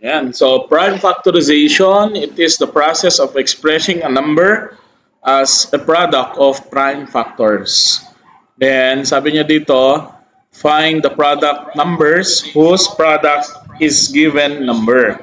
Ayan. So, prime factorization, it is the process of expressing a number as a product of prime factors. Then, sabi niya dito, find the product numbers whose product is given number.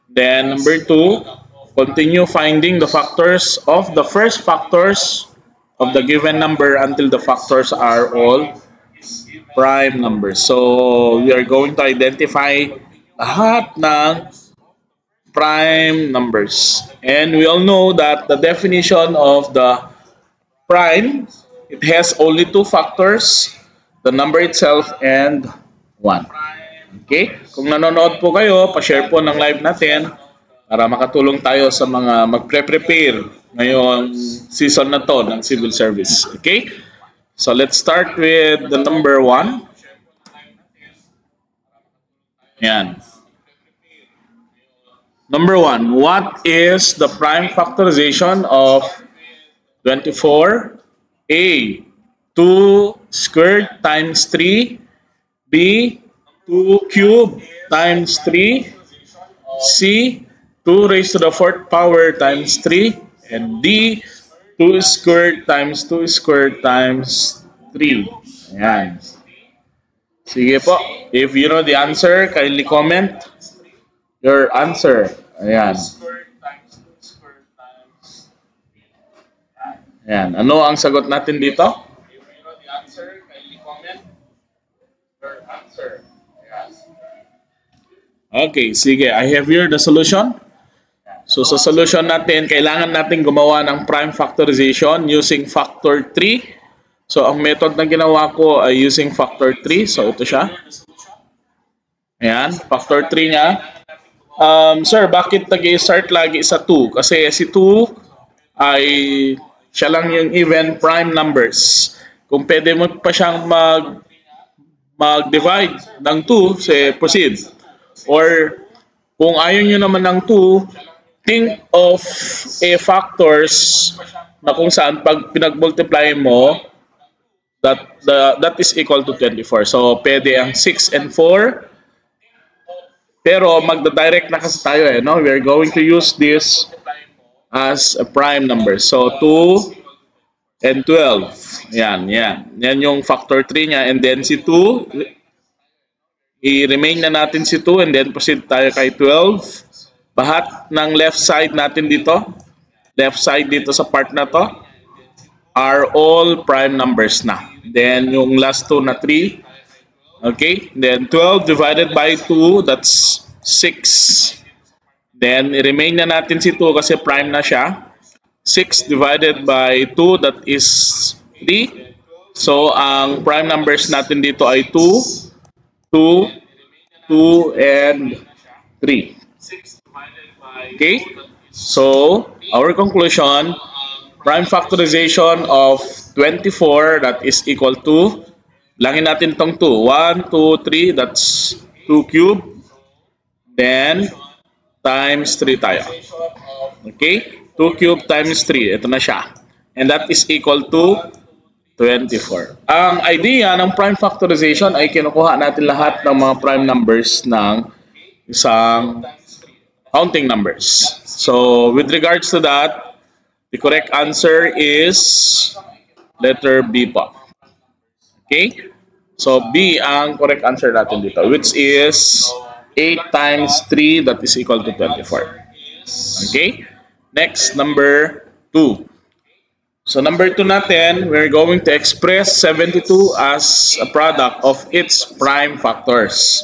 Then, number 2, continue finding the factors of the first factors of the given number until the factors are all prime numbers. So, we are going to identify lahat ng prime numbers. And we all know that the definition of the prime, it has only two factors, the number itself and 1. Okay? Kung nanonood po kayo, pa-share po ng live natin para makatulong tayo sa mga magpre-prepare ngayong season na to ng civil service. Okay? So let's start with the number 1. Yan. Number 1, what is the prime factorization of 24? A, 2 squared times 3. B, 2 cubed times 3. C, 2 raised to the 4th power times 3. And D, 2 squared times 2 squared times 3. Ayan. Sige po. If you know the answer, kindly comment your answer. Ayan. Ayan. Ano ang sagot natin dito? If you know the answer, kindly comment your answer. Ayan. Okay, sige. I have here the solution. So sa solution natin, kailangan natin gumawa ng prime factorization using factor 3. So ang method na ginawa ko ay using factor 3. So ito siya. Ayan, factor 3 niya. Sir, bakit nag-start lagi sa 2? Kasi si 2 ay siya lang yung even prime numbers. Kung pwede mo pa siyang mag-divide ng 2, say proceed. Or kung ayaw nyo naman ng 2, think of a factors na kung saan pag pinag-multiply mo, that is equal to 24. So, pwede ang 6 and 4. Pero magda-direct na kasi tayo eh, no? We are going to use this as a prime number. So, 2 and 12. Yan, yan. Yan yung factor 3 niya. And then si 2, i-remain na natin si 2 and then proceed tayo kay 12. Lahat ng left side natin dito, left side dito sa part na to, are all prime numbers na. Then, yung last 2 na 3. Okay? Then, 12 divided by 2, that's 6. Then, i-remain na natin si 2 kasi prime na siya. 6 divided by 2, that is 3. So, ang prime numbers natin dito ay 2, 2, 2, and 3. Okay? So, our conclusion, prime factorization of 24, that is equal to, langin natin itong 2. 1, 2, 3, that's 2 cubed. Then, times 3 tayo. Okay? 2 cubed times 3. Ito na siya. And that is equal to 24. Ang idea ng prime factorization ay kinukuha natin lahat ng mga prime numbers ng isang counting numbers. So, with regards to that, the correct answer is letter B po. Okay? So, B ang correct answer natin dito, which is 8 times 3, that is equal to 24. Okay? Next, number 2. So, number 2 natin, we're going to express 72 as a product of its prime factors.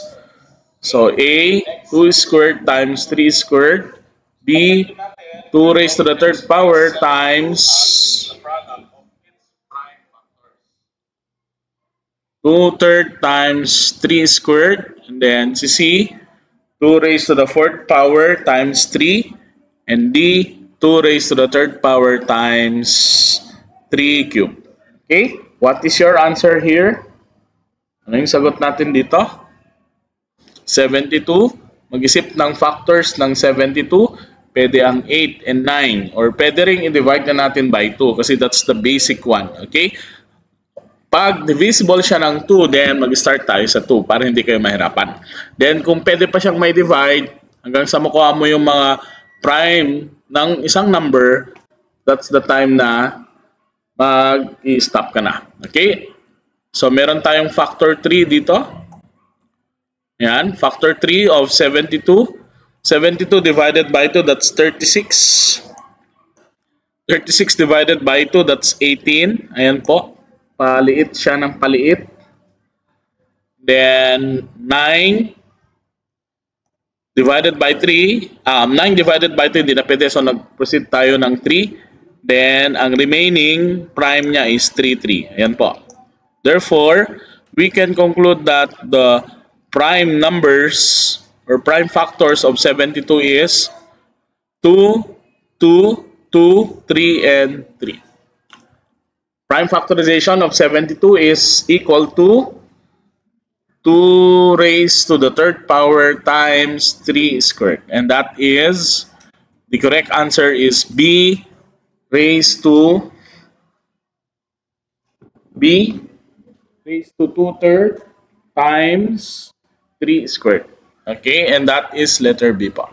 So, A, 2 squared times 3 squared. B, 2 raised to the 3rd power times 2/3 times 3 squared. And then, C, 2 raised to the 4th power times 3. And D, 2 raised to the 3rd power times 3 cubed. Okay? What is your answer here? Ano yung sagot natin dito? 72. Mag-isip ng factors ng 72. Pwede ang 8 and 9. Or pwede rin i-divide na natin by 2 kasi that's the basic one. Okay? Pag divisible siya ng 2, then mag-start tayo sa 2 para hindi kayo mahirapan. Then kung pwede pa siyang may divide, Hanggang sa makuha mo yung mga prime ng isang number, that's the time na mag-i-stop ka na. Okay? So, meron tayong factor 3 dito. Yan, factor 3 of 72. 72 divided by 2, that's 36. 36 divided by 2, that's 18. Ayan po. Paliit siya ng paliit. Then, 9 divided by 3. 9 divided by 3, hindi na pwede. So, nag-proceed tayo ng 3. Then, ang remaining prime niya is 3. Ayan po. Therefore, we can conclude that the prime numbers or prime factors of 72 is 2, 2, 2, 3, and 3. Prime factorization of 72 is equal to 2 raised to the third power times 3 squared. And that is, the correct answer is B raised to 2/3 times 3 squared. Okay, and that is letter B po.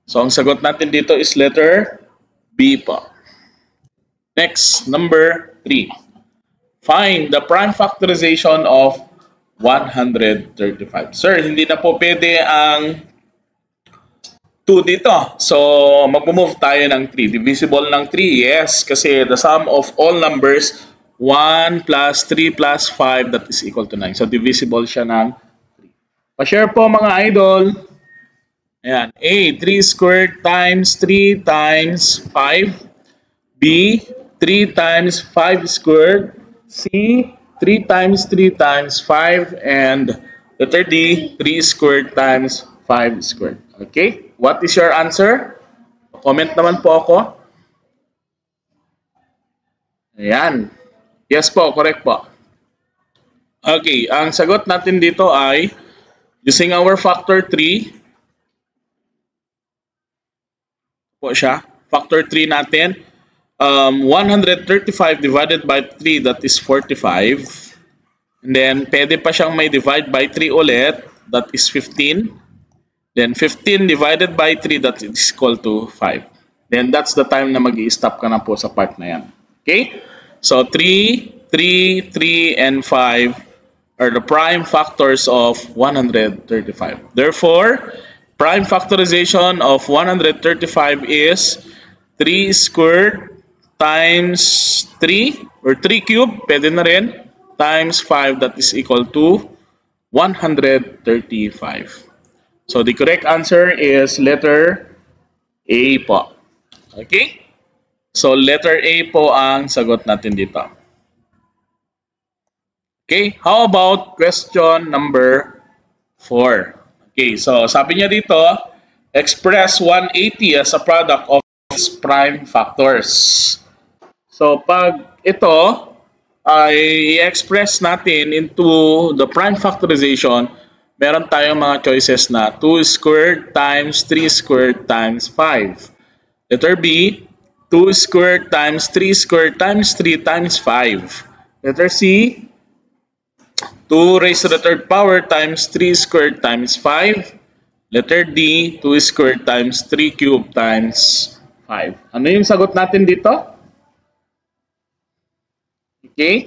So, ang sagot natin dito is letter B po. Next, number 3. Find the prime factorization of 135. Sir, hindi na po pwede ang 2 dito. So, mag-move tayo ng 3. Divisible ng 3? Yes, kasi the sum of all numbers, 1 plus 3 plus 5, that is equal to 9. So, divisible siya ng 3. Pa-share po mga idol. Ayan. A, 3 squared times 3 times 5. B, 3 times 5 squared. C, 3 times 3 times 5. And letter D, 3 squared times 5 squared. Okay? What is your answer? Comment naman po ako. Ayan. Yes po, correct po. Okay, ang sagot natin dito ay using our factor 3. Po siya. Factor 3 natin. 135 divided by 3, that is 45. And then, pwede pa siyang may divide by 3 ulit, that is 15. Then, 15 divided by 3, that is equal to 5. Then, that's the time na mag-i-stop ka na po sa part na yan. Okay? So, 3, 3, 3, and 5 are the prime factors of 135. Therefore, prime factorization of 135 is 3 squared times 3 or 3 cubed, pwede na rin, times 5, that is equal to 135. So, the correct answer is letter A po. Okay? So, letter A po ang sagot natin dito. Okay? How about question number 4? Okay, so sabi niya dito, express 180 as a product of its prime factors. So, pag ito ay i-express natin into the prime factorization, meron tayong mga choices na 2 squared times 3 squared times 5. Letter B, 2 squared times 3 squared times 3 times 5. Letter C, 2 raised to the third power times 3 squared times 5. Letter D, 2 squared times 3 cubed times 5. Ano yung sagot natin dito? Okay.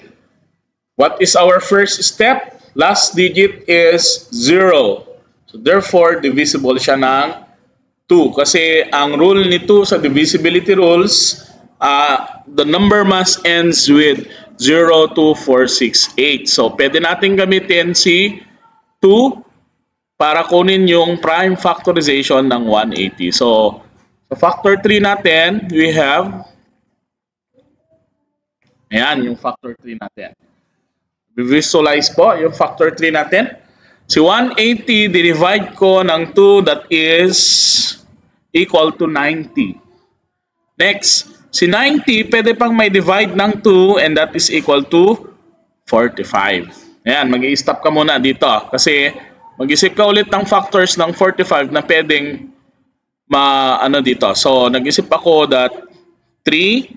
What is our first step? Last digit is 0. So, therefore, divisible siya ng 2. Kasi ang rule nito sa divisibility rules, the number must ends with 0, 2, 4, 6, 8. So, pwede natin gamitin si 2 para kunin yung prime factorization ng 180. So, sa factor 3 natin, we have, ayan, yung factor 3 natin. Visualize po yung factor 3 natin. Si 180, divide ko ng 2, that is equal to 90. Next, si 90, pwede pang may divide ng 2 and that is equal to 45. Ayan, mag-i-stop ka muna dito kasi mag-isip ka ulit ng factors ng 45 na pwedeng ano dito. So, nag-isip ako that 45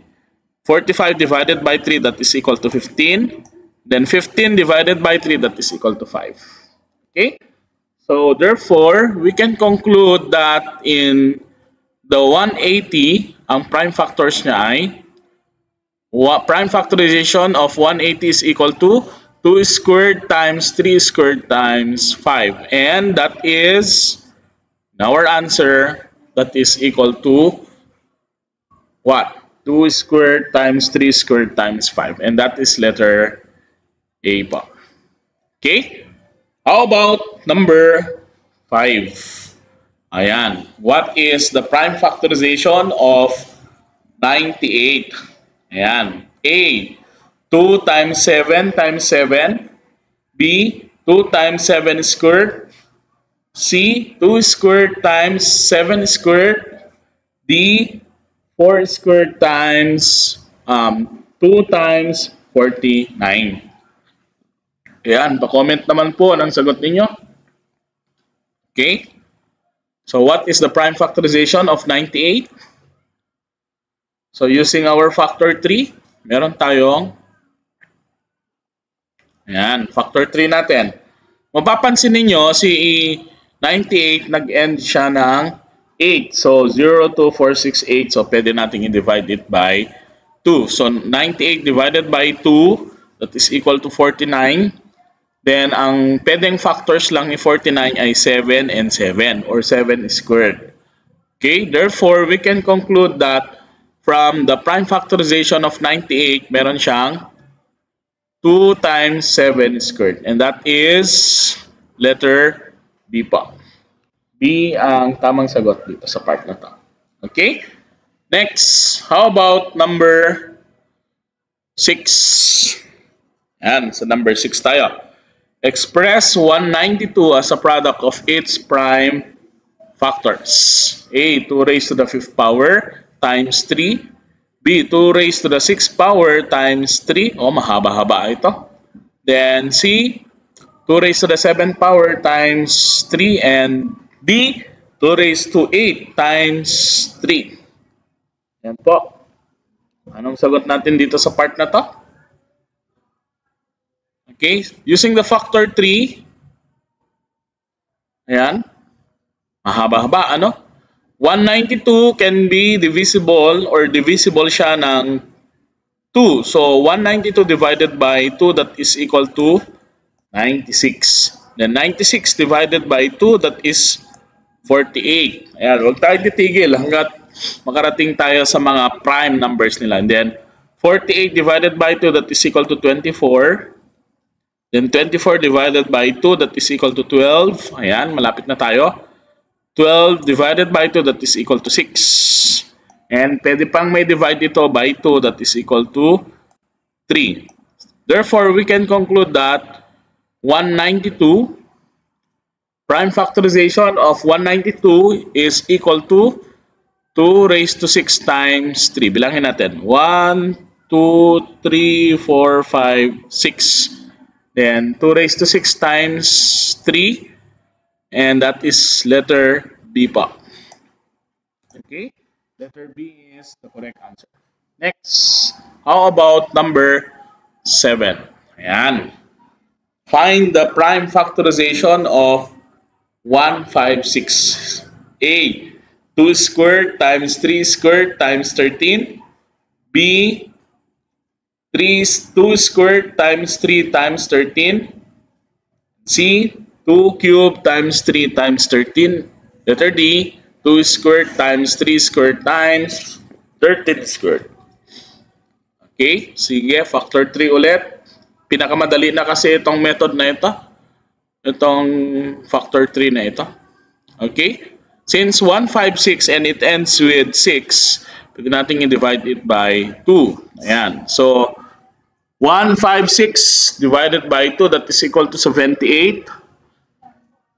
divided by 3, that is equal to 15. Then 15 divided by 3, that is equal to 5. Okay? So therefore, we can conclude that in the 180, ang prime factors niya ay prime factorization of 180 is equal to 2 squared times 3 squared times 5. And that is our answer, that is equal to what? 2 squared times 3 squared times 5. And that is letter A po. Okay? How about number 5? Ayan. What is the prime factorization of 98? Ayan. A, 2 times 7 times 7. B, 2 times 7 squared. C, 2 squared times 7 squared. D, 4 squared times 2 times 49. Ayan, pa-comment naman po ang sagot ninyo. Okay? So what is the prime factorization of 98? So using our factor 3, meron tayong ayan, factor 3 natin. Mapapansin ninyo si 98 nag-end siya ng 8. So 0, 2, 4, 6, 8. So pwede nating i-divide it by 2. So 98 divided by 2, that is equal to 49. Then, ang pwedeng factors lang ni 49 ay 7 and 7 or 7 squared. Okay? Therefore, we can conclude that from the prime factorization of 98, meron siyang 2 times 7 squared. And that is letter B po. B ang tamang sagot dito sa part na to. Okay? Next, how about number 6? Yan, sa number 6 tayo. Express 192 as a product of its prime factors. A, 2 raised to the 5th power times 3. B, 2 raised to the 6th power times 3. Oh, mahaba-haba ito. Then C, 2 raised to the 7th power times 3. And D, 2 raised to 8 times 3. Yan po. Anong sagot natin dito sa part na to? Okay, using the factor 3, ayan, mahaba-haba, ano? 192 can be divisible or divisible siya ng 2. So, 192 divided by 2, that is equal to 96. Then, 96 divided by 2, that is 48. Ayan, huwag tayo titigil hanggat makarating tayo sa mga prime numbers nila. And then, 48 divided by 2, that is equal to 24. Then 24 divided by 2, that is equal to 12. Ayan, malapit na tayo. 12 divided by 2, that is equal to 6. And pwede pang may divide ito by 2, that is equal to 3. Therefore, we can conclude that 192, prime factorization of 192 is equal to 2 raised to 6 times 3. Bilangin natin. 1, 2, 3, 4, 5, 6. Then 2 raised to 6 times 3, and that is letter B po. Okay, letter B is the correct answer. Next, how about number 7? Ayan. Find the prime factorization of 156. A, 2 squared times 3 squared times 13. B, 2 squared times 3 times 13. C, 2 cubed times 3 times 13. Letter D, 2 squared times 3 squared times 13 squared. Okay, sige, factor 3 ulit. Pinakamadali na kasi itong method na ito. Itong factor 3 na ito. Okay, since 156 and it ends with 6, pwede natin i-divide it by 2. Ayan, so 156 divided by 2, that is equal to 78.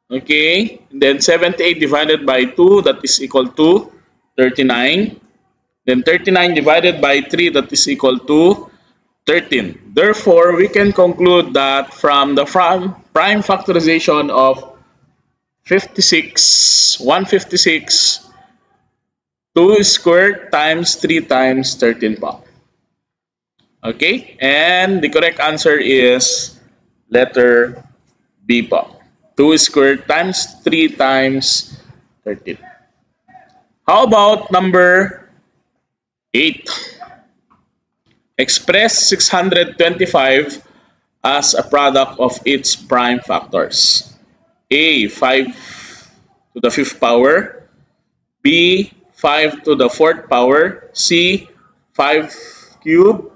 Okay, and then 78 divided by 2, that is equal to 39. Then 39 divided by 3, that is equal to 13. Therefore, we can conclude that from the prime factorization of 156, 2 squared times 3 times 13 pa. Okay, and the correct answer is letter B po, 2 squared times 3 times 13. How about number 8? Express 625 as a product of its prime factors. A, 5 to the 5th power. B, 5 to the 4th power. C, 5 cubed.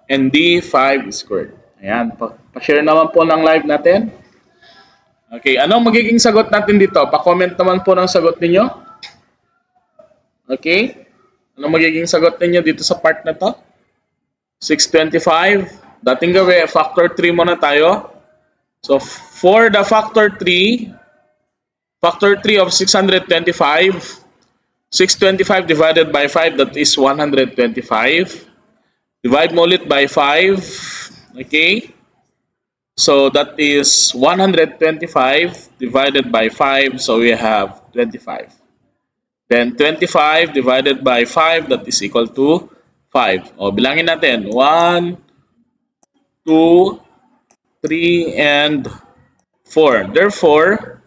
And D, 5 squared. Ayan, pa-share naman po ng live natin. Okay, anong magiging sagot natin dito? Pa-comment naman po ng sagot ninyo. Okay? Anong magiging sagot ninyo dito sa part na to? 625. Dating gawin, factor 3 muna tayo. So, for the factor 3 of 625, 625 divided by 5, that is 125. Divide mo ulit by 5. Okay? So, that is 125 divided by 5. So, we have 25. Then, 25 divided by 5, that is equal to 5. O, bilangin natin. 1, 2, 3, and 4. Therefore,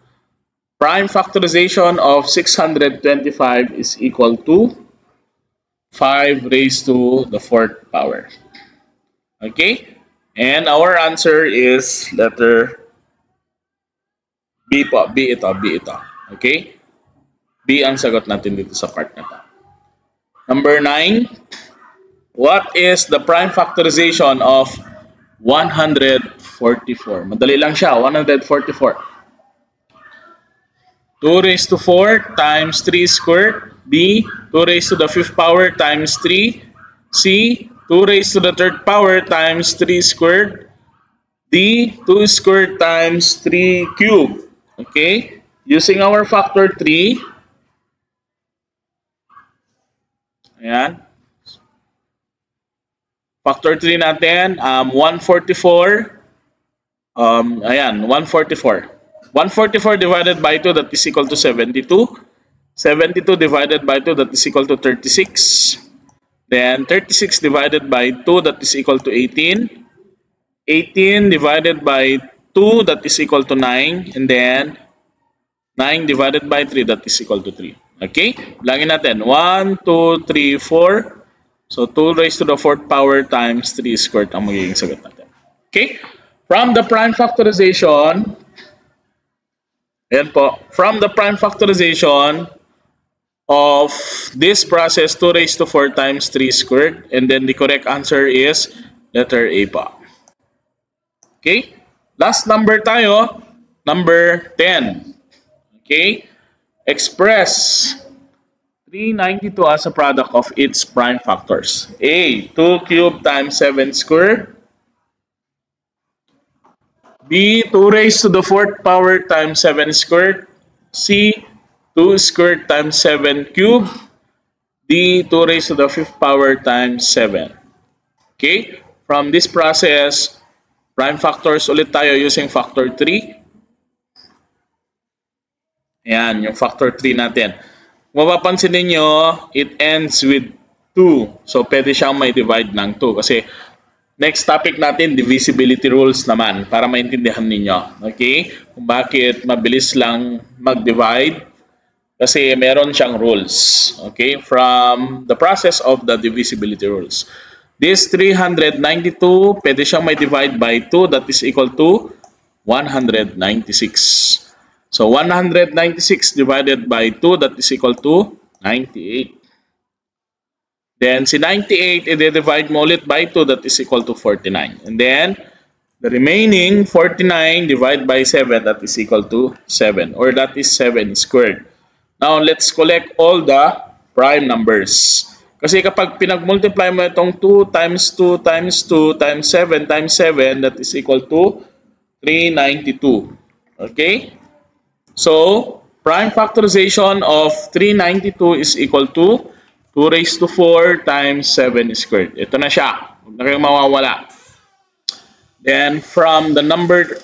prime factorization of 625 is equal to 5 raised to the 4th power. Okay? And our answer is letter B po. B ito. Okay? B ang sagot natin dito sa part na to. Number 9. What is the prime factorization of 144? Madali lang siya. 144. 2 raised to 4 times 3 squared. B, 2 raised to the 5th power times 3. C, 2 raised to the 3rd power times 3 squared. D, 2 squared times 3 cubed. Okay? Using our factor 3. Ayan. Factor 3 natin, 144. Ayan, 144. 144 divided by 2, that is equal to 72. 72 divided by 2, that is equal to 36. Then 36 divided by 2, that is equal to 18. 18 divided by 2, that is equal to 9. And then 9 divided by 3, that is equal to 3. Okay? Bilangin natin. 1, 2, 3, 4. So 2 raised to the 4th power times 3 squared ang magiging sagot natin. Okay? From the prime factorization, ayan po, from the prime factorization of this process, 2 raised to 4 times 3 squared, and then the correct answer is letter A po. Okay? Last number tayo, number 10. Okay? Express 392 as a product of its prime factors. A, 2 cubed times 7 squared. B, 2 raised to the 4th power times 7 squared. C, 2 squared times 7 cubed. D, 2 raised to the 5th power times 7. Okay? From this process, prime factors ulit tayo using factor 3. Ayan, yung factor 3 natin. Kung mapapansin ninyo, it ends with 2. So, pwede siyang may divide ng 2. Kasi, next topic natin, divisibility rules naman. Para maintindihan ninyo. Okay? Kung bakit mabilis lang mag-divide. Kasi meron siyang rules. Okay? From the process of the divisibility rules. This 392, pwede siyang may divide by 2. That is equal to 196. So, 196 divided by 2, that is equal to 98. Then, si 98, i-divide mo ulit by 2, that is equal to 49. And then, the remaining 49 divided by 7, that is equal to 7. Or that is 7 squared. Now, let's collect all the prime numbers. Kasi kapag pinag-multiply mo itong 2 times 2 times 2 times 7 times 7, that is equal to 392. Okay? So, prime factorization of 392 is equal to 2 raised to 4 times 7 squared. Ito na siya. Huwag na kayong mawawala. Then, from the number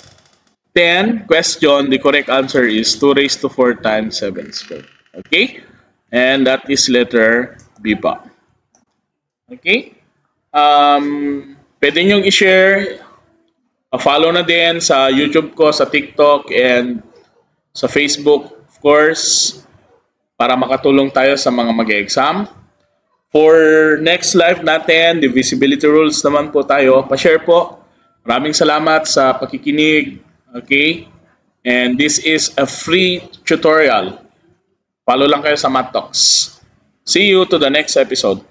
10 question, the correct answer is 2 raised to 4 times 7 squared. Okay? And that is letter B pa. Okay? Pwede nyong i-share. Follow na din sa YouTube ko, sa TikTok, and sa Facebook, of course, para makatulong tayo sa mga mag-exam. For next live natin, divisibility rules naman po tayo. Pa-share po. Maraming salamat sa pakikinig. Okay? And this is a free tutorial. Follow lang kayo sa Math Talks. See you to the next episode.